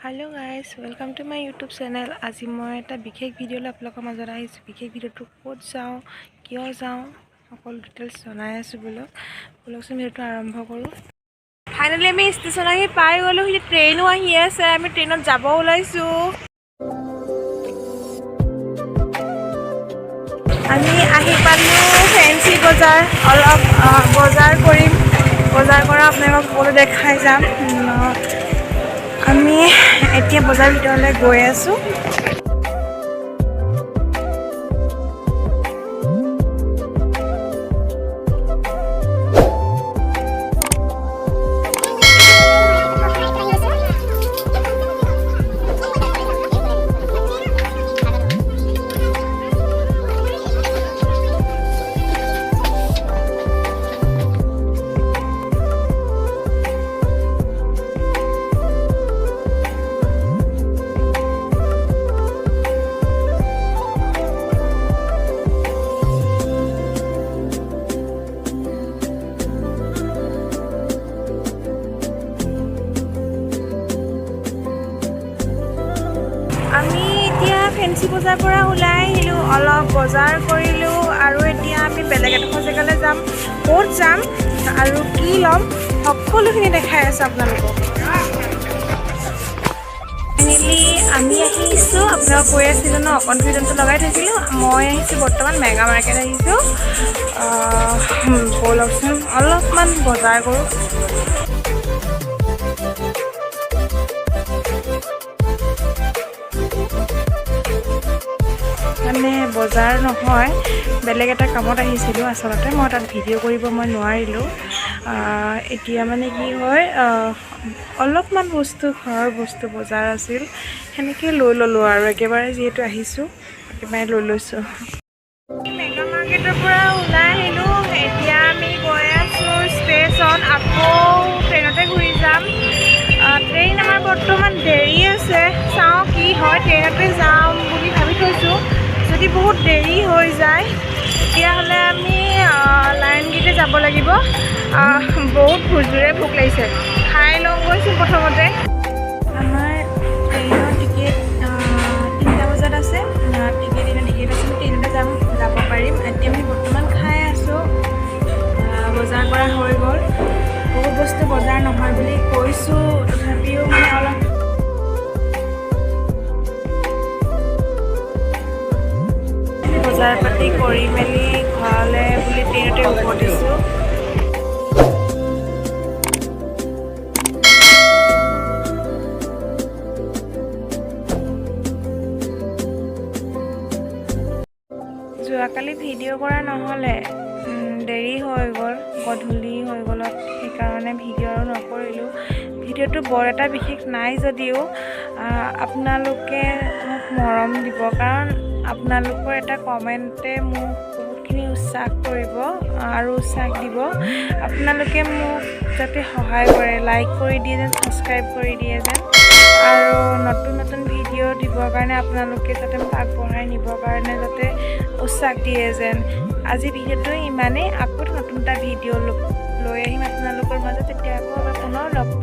Hello guys welcome to my YouTube channel. आज मैं এটা বিশেষ ভিডিও লৈ আপোনালোকৰ মাজত আহিছোঁ। বিশেষ ভিডিওটো ক'ত যাওঁ কিয় যাওঁ সকলো ডিটেইলছ জনাই আছোঁ বলকচোন ভিডিওটো আৰম্ভ কৰোঁ। ফাইনালি আমি ষ্টেচন আহি পাই গ'লোঁ। ট্ৰেইনো আহি আছে, আমি ট্ৰেইনত যাব ওলাইছোঁ। আমি আহি পালোঁ ফেঞ্চি বজাৰ। অলপ বজাৰ কৰিম, বজাৰ কৰা আপোনালোকক সকলো দেখাই যাম। আমি এতিয়া বজাৰ ভিতৰলৈ গৈ আছোঁ। আমি এতিয়া ফেঞ্চি বজাৰ পৰা ওলাই আহিলোঁ, অলপ বজাৰ কৰিলোঁ আৰু এতিয়া আমি বেলেগ এডোখৰ জেগালৈ যাম। ক'ত যাম আৰু কি ল'ম সকলোখিনি দেখাই আছোঁ আপোনালোকক। ফাইনেলি আমি আহিছোঁ, আপোনালোক কৈ আছিলোঁ ন, কনফিডেণ্টটো লগাই থাকিলোঁ। মই আহিছোঁ বৰ্তমান মেগা মাৰ্কেট আহিছোঁ। বলকচোন অলপমান বজাৰ কৰোঁ। মানে বজাৰ নহয়, বেলেগ এটা কামত আহিছিলোঁ। আচলতে মই তাত ভিডিঅ' কৰিব নোৱাৰিলোঁ। এতিয়া মানে কি হয়, অলপমান বস্তু ঘৰৰ বস্তু বজাৰ আছিল, সেনেকৈ লৈ ল'লোঁ আৰু একেবাৰে যিহেতু আহিছোঁ একেবাৰে লৈ লৈছোঁ। মেগা মাৰ্কেটৰ পৰা ওলাই আহিলোঁ, এতিয়া আমি গৈ আছোঁ ষ্টেচন। আকৌ ট্ৰেইনতে ঘূৰি যাম। ট্ৰেইন আমাৰ বৰ্তমান দেৰি আছে, চাওঁ কি হয়। ট্ৰেইনতে যাম বুলি ভাবি থৈছোঁ। যদি বহুত দেৰি হৈ যায় তেতিয়াহ'লে আমি লাইন গেটে যাব লাগিব। বহুত জোৰে ভোক লাগিছে, খাই লওঁ গৈছোঁ প্ৰথমতে। আমাৰ ট্ৰেইনৰ টিকেট 3টা বজাত আছে। টিকেট আছে, ট্ৰেইনতে যাব পাৰিম। এতিয়া আমি বৰ্তমান খাই আছোঁ। বজাৰ কৰা হৈ গ'ল। বহুত বস্তু বজাৰ নহয় বুলি কৈছোঁ, তথাপিও মানে অলপ বজাৰ পাতি কৰি মেলি ঘৰলৈ বুলি ট্ৰেইনতে উভতিছোঁ। যোৱাকালি ভিডিঅ' কৰা নহ'লে, দেৰি হৈ গ'ল, গধূলি হৈ গ'লত, সেইকাৰণে ভিডিঅ' আৰু নকৰিলোঁ। ভিডিঅ'টো বৰ এটা বিশেষ নাই যদিও আপোনালোকে মোক মৰম দিব, কাৰণ আপোনালোকৰ এটা কমেণ্টে মোক বহুতখিনি উৎসাহ কৰিব আৰু উৎসাহ দিব। আপোনালোকে মোক যাতে সহায় কৰে, লাইক কৰি দিয়ে যেন, ছাবস্ক্ৰাইব কৰি দিয়ে যেন, আৰু নতুন নতুন ভিডিঅ' দিবৰ কাৰণে আপোনালোকে যাতে মোক আগবঢ়াই নিবৰ কাৰণে যাতে উৎসাহ দিয়ে যেন। আজি ভিডিঅ'টো ইমানেই। আকৌ নতুন এটা ভিডিঅ' লৈ আহিম আপোনালোকৰ মাজত। তেতিয়া আকৌ পুনৰ লগ পাম।